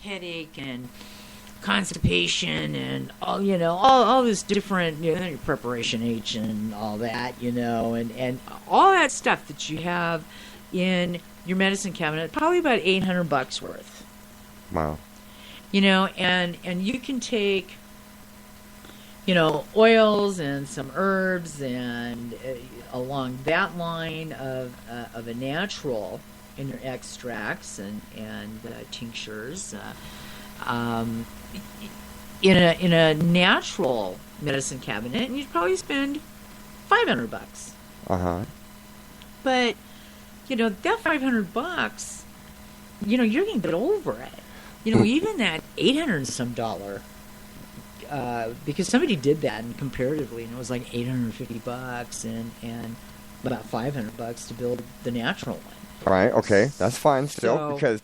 headache and constipation and all this different preparation H and all that, and all that stuff that you have in your medicine cabinet, probably about $800 worth. Wow. And you can take oils and some herbs and along that line of a natural in your extracts and tinctures. In a natural medicine cabinet, and you'd probably spend $500. But that $500, you're gonna get over it. Even that $800 and some dollar, because somebody did that and comparatively, and it was like $850 and about $500 to build the natural one. Right. Okay, that's fine still, So, because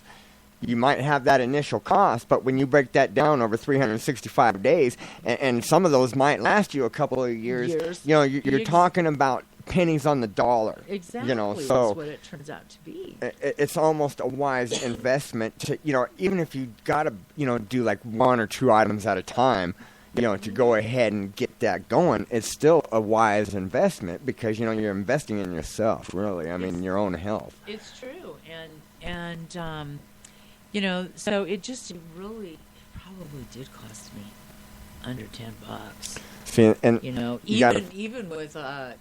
you might have that initial cost, but when you break that down over 365 days, and some of those might last you a couple of years, you're talking about pennies on the dollar. Exactly. So that's what it turns out to be. It's almost a wise investment to, even if you got to, do like 1 or 2 items at a time, to go ahead and get that going, it's still a wise investment because, you're investing in yourself, really. I mean, your own health. It's true. And so it really probably did cost me under $10. See, and even with the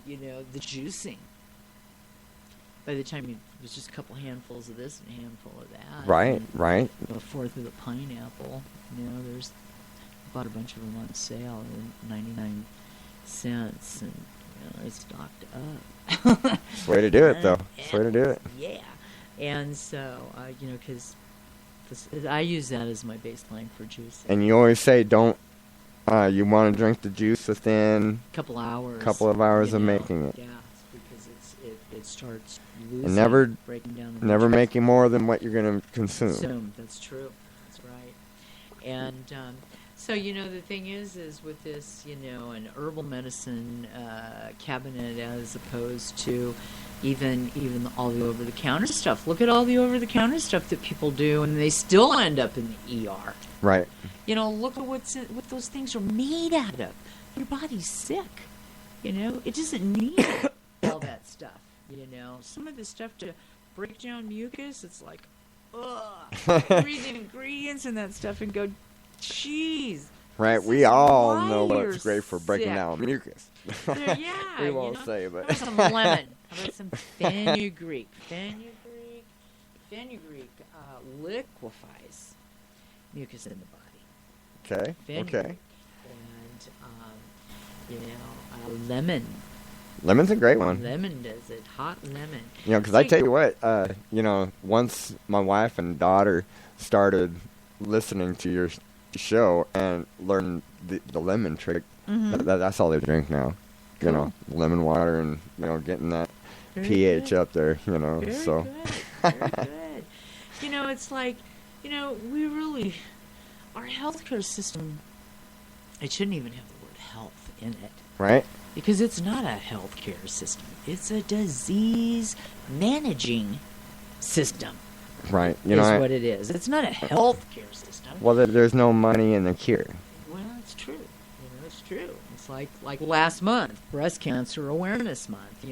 juicing. By the time it was just a couple handfuls of this and a handful of that. Right. A fourth of the pineapple. There's bought a bunch of them on sale at 99 cents, and it's stocked up. Way to do it, though. Way to do it. Yeah, and so because I use that as my baseline for juice. And you always say don't. You want to drink the juice within a couple of hours of making it. Yeah, because it starts losing, and never breaking down. Never making more than what you're going to consume. That's true. That's right. And so the thing is with this, an herbal medicine cabinet as opposed to even all the over-the-counter stuff. Look at all the over-the-counter stuff that people do, and they still end up in the ER. Right. Look at what those things are made out of. Your body's sick. It doesn't need all that stuff. Some of the stuff to break down mucus, it's like, ugh. Read the ingredients and that stuff and go, jeez. Right. We all know what's great for breaking down mucus. Yeah. We won't say, but. How about some lemon? How about some fenugreek? Fenugreek liquefies mucus in the body. Okay. Fenugreek. Okay. And lemon. Lemon's a great one. Lemon does it. Hot lemon. Because I tell you what, once my wife and daughter started listening to your show and learned the lemon trick, that's all they drink now. Cool. Lemon water and getting that Very pH good. up there. Very so. Good. Very good. It's like, we really, our healthcare system, it shouldn't even have the word health in it. Right. Because it's not a healthcare system. It's a disease managing system. Right. Is what it is. It's not a healthcare system. Well, there's no money in the cure. Well, it's true. It's true. It's like last month, Breast Cancer Awareness Month.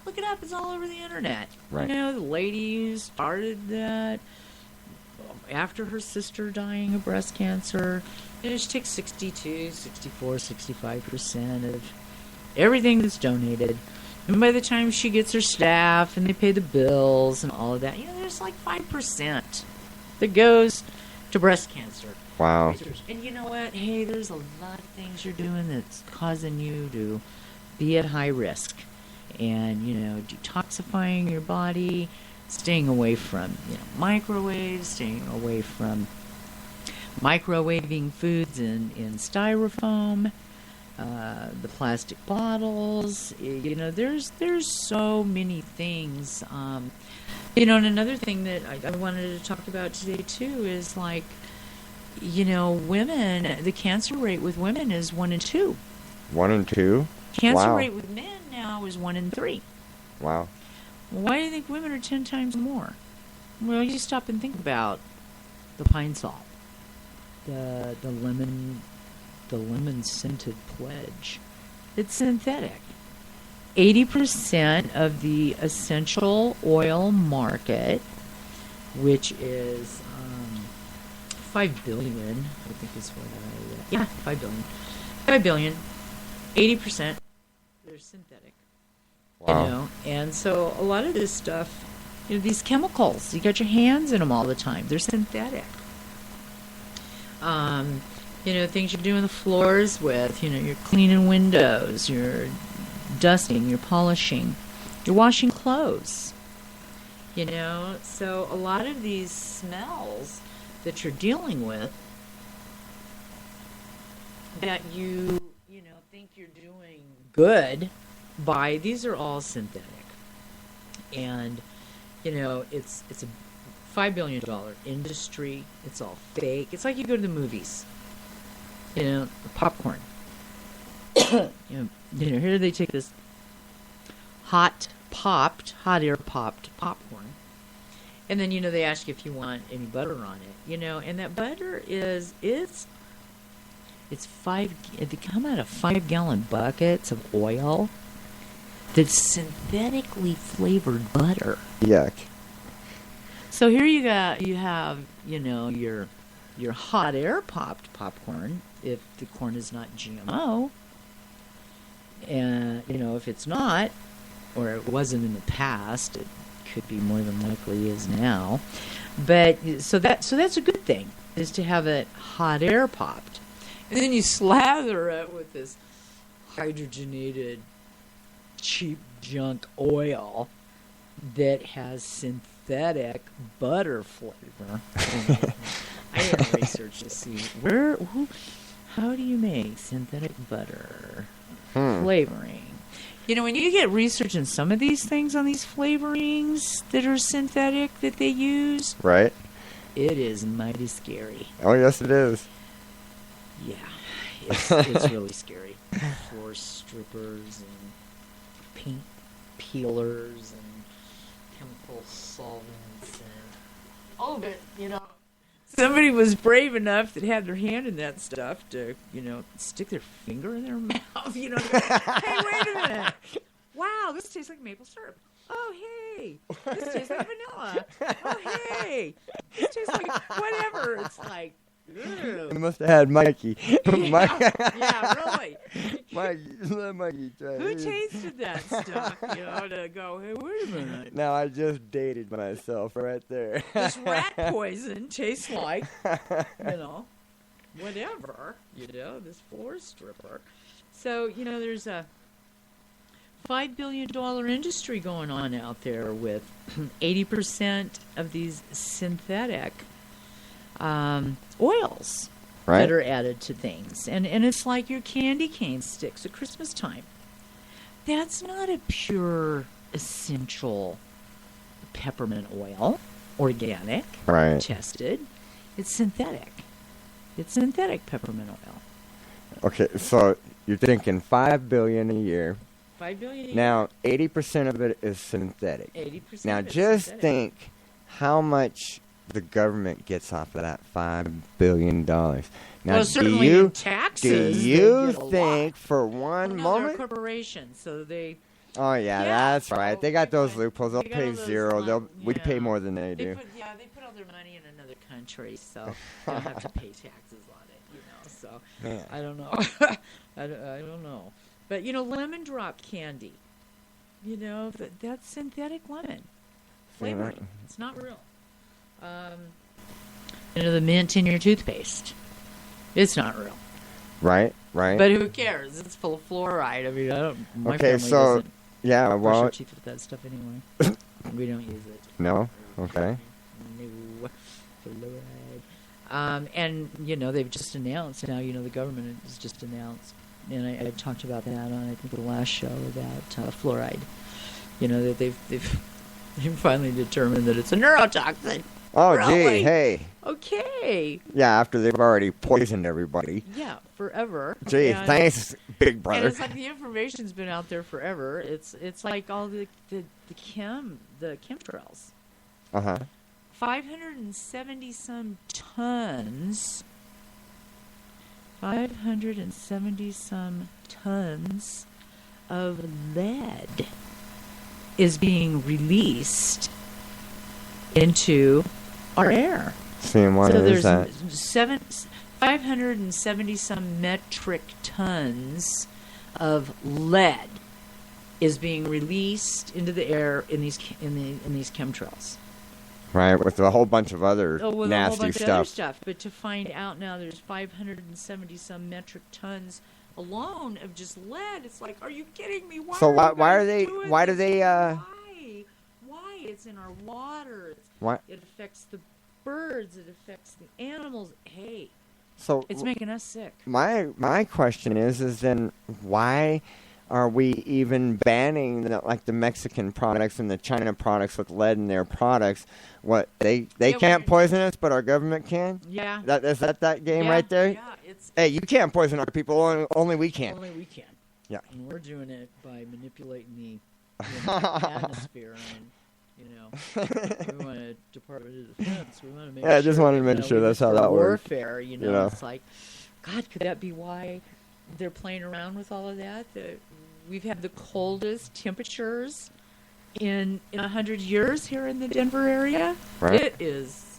Look it up. It's all over the internet. Right. The lady who started that after her sister dying of breast cancer. She takes 62, 64, 65% of everything that's donated. And by the time she gets her staff and they pay the bills and all of that, there's like 5% that goes to breast cancer. Wow. And you know what? Hey, there's a lot of things you're doing that's causing you to be at high risk. And, detoxifying your body, staying away from, microwaves, staying away from microwaving foods in styrofoam, the plastic bottles. There's so many things. And another thing that I wanted to talk about today too is like, women. The cancer rate with women is 1 in 2. 1 in 2. Cancer rate with men now is 1 in 3. Wow. Why do you think women are 10 times more? Well, you stop and think about the pine sol. the lemon scented pledge. It's synthetic. 80% of the essential oil market, which is 5 billion, I think is what I 5 billion. 5 billion. 80% they're synthetic. Wow. You know, and so a lot of this stuff, you know, these chemicals, you got your hands in them all the time. They're synthetic. You know, things you're doing the floors with, you know, you're cleaning windows, you're dusting, you're polishing, you're washing clothes. You know, so a lot of these smells that you're dealing with that you know, think you're doing good by, these are all synthetic. And, you know, it's a $5 billion industry. It's all fake. It's like you go to the movies. You know, popcorn. you know, here they take this hot air popped popcorn, and then, you know, they ask you if you want any butter on it. You know, and that butter is they come out of 5-gallon buckets of oil that's synthetically flavored butter. Yuck. So here you have, you know, your hot air popped popcorn, if the corn is not GMO. And, you know, if it's not, or it wasn't in the past, it could be more than likely is now. But so that's a good thing, is to have it hot air popped. And then you slather it with this hydrogenated cheap junk oil that has synthetic butter flavor. I didn't research to see how do you make synthetic butter flavoring. You know, when you get research in some of these things on these flavorings that are synthetic that they use, right? It is mighty scary. Oh, yes, it is. Yeah, it's really scary. Floor strippers and paint peelers and chemical solvents and all of it, you know. Somebody was brave enough that had their hand in that stuff to, you know, stick their finger in their mouth, you know. Hey, wait a minute. Wow, this tastes like maple syrup. Oh, hey, this tastes like vanilla. Oh, hey, this tastes like whatever. It's like, ew. You must have had Mikey. Yeah, really. Mikey, let Mikey try it. Who tasted that stuff, you know, to go, hey, wait a minute. Now I just dated myself right there. This rat poison tastes like, you know, whatever, you know, this floor stripper. So, you know, there's a $5 billion industry going on out there with 80% of these synthetic oils that are added to things. And it's like your candy cane sticks at Christmas time. That's not a pure essential peppermint oil, organic, tested. It's synthetic. It's synthetic peppermint oil. Okay, so you're thinking $5 billion a year. 5 billion a year. Now, 80% of it is synthetic. 80%. Now, just think how much the government gets off of that $5 billion. Now, well, certainly in taxes. Do you think for one moment? They're corporations, so they. Oh yeah, that's so right. They got those loopholes. They'll they pay got all zero. those We pay more than they do. They put all their money in another country, so they don't have to pay taxes on it. You know, so Man. I don't know. I don't know. But, you know, lemon drop candy, you know, that's synthetic lemon flavoring. It's not real. You know, the mint in your toothpaste, it's not real. Right. But who cares? It's full of fluoride. I mean, my okay, family so doesn't yeah, brush well, our teeth with that stuff anyway. We don't use it. No. Okay. No fluoride. And you know, they've just announced now. You know, the government has just announced, and I talked about that on I think the last show about fluoride. You know that they've finally determined that it's a neurotoxin. Oh, really? Gee, hey. Okay. Yeah, after they've already poisoned everybody. Yeah, forever. Gee, and, thanks, Big Brother. And it's like the information's been out there forever. It's like all the chemtrails. 570 570 some tons 570 some tons of lead is being released into our air. See, what So is there's that? 570 some metric tons of lead is being released into the air in these chemtrails. Right, with a whole bunch of other With nasty a whole bunch stuff. of other stuff. But to find out now there's 570 some metric tons alone of just lead, it's like, are you kidding me? So why are are they? doing Why do this? they? Why? It's in our water. Why? It affects the birds. It affects the animals. Hey, So it's making us sick. my question is then why are we even banning the Mexican products and the China products with lead in their products? What they can't poison us, but our government can? Yeah. Is that game right there? Yeah, it's Hey, you can't poison our people. Only we can. only we can. Yeah. And we're doing it by manipulating the atmosphere and. We want a Department of Defense. We want to make Yeah, I just wanted to make sure that's how that works. Warfare, it's like, God, could that be why they're playing around with all of that? We've had the coldest temperatures in 100 years here in the Denver area. Right. It is,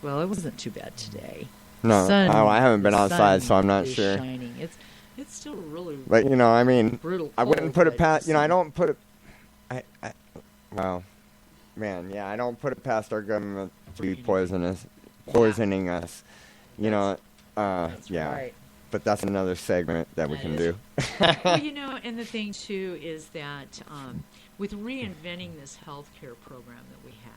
well, it wasn't too bad today. No, I haven't been outside, so I'm not is sure. Shining. It's still really But I mean, brutal. I wouldn't put it past. I I don't put it. Well, man, yeah, I don't put it past our government to be poisoning us. That's Yeah. right. But that's another segment that we That can is. do. Well, and the thing too is that with reinventing this healthcare program that we have,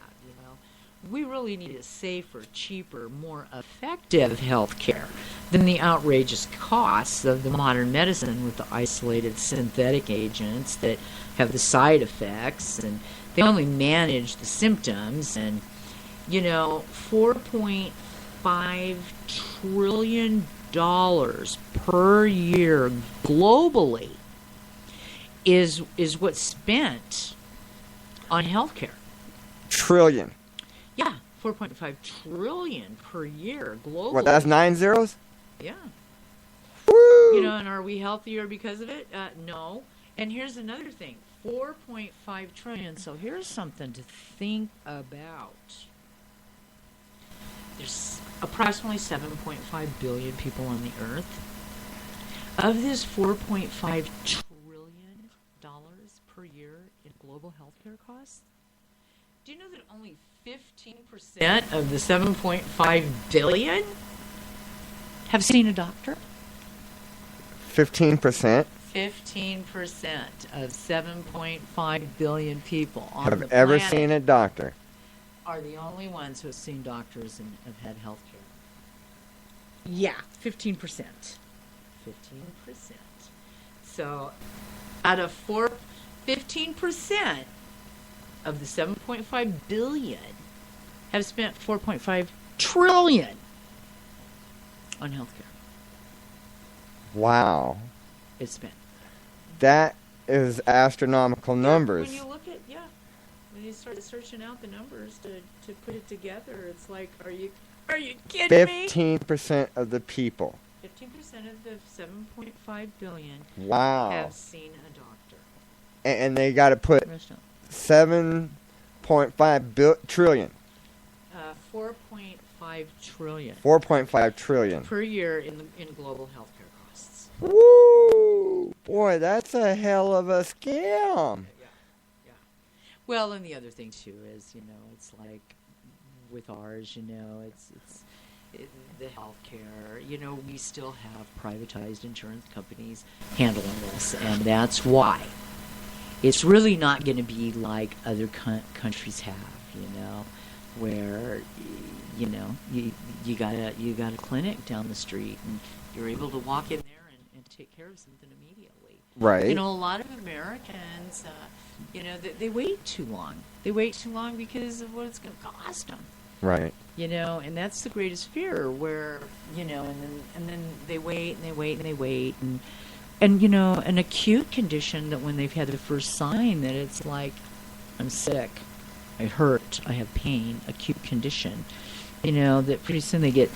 we really need a safer, cheaper, more effective healthcare than the outrageous costs of the modern medicine with the isolated synthetic agents that have the side effects, and they only manage the symptoms. And $4.5 trillion per year globally is what's spent on healthcare. Trillion. Yeah, 4.5 trillion per year globally. What? That's 9 zeros. Yeah. Woo! And are we healthier because of it? No. And here's another thing: 4.5 trillion. So here's something to think about. There's approximately 7.5 billion people on the earth. Of this $4.5 trillion per year in global healthcare costs, do you know that only 15% of the 7.5 billion have seen a doctor? 15% 15% of 7.5 billion people on the have ever planet seen a doctor. are the only ones who have seen doctors and have had health care. Yeah, 15%. 15%. So out of 15% of the 7.5 billion have spent 4.5 trillion on healthcare. Wow. It's spent. That is astronomical numbers. When you look at, when you start searching out the numbers to put it together, it's like, are you kidding me? 15% of the people. 15% of the 7.5 billion Wow. have seen a doctor. And they got to put Rest don't. 7.5 trillion. 4.5 trillion 4.5 trillion. per year in global healthcare costs. Woo! Boy, that's a hell of a scam. Yeah. Well, and the other thing too is, it's like with ours, it's the healthcare. We still have privatized insurance companies handling this, and that's why it's really not going to be like other countries have. Where you got a clinic down the street and you're able to walk in there and take care of something immediately. Right. A lot of Americans, they wait too long. They wait too long because of what it's going to cost them. Right. And that's the greatest fear. Where and then they wait and they wait and they wait and an acute condition that when they've had the first sign that it's like, I'm sick, I hurt, I have pain, acute condition, that pretty soon they get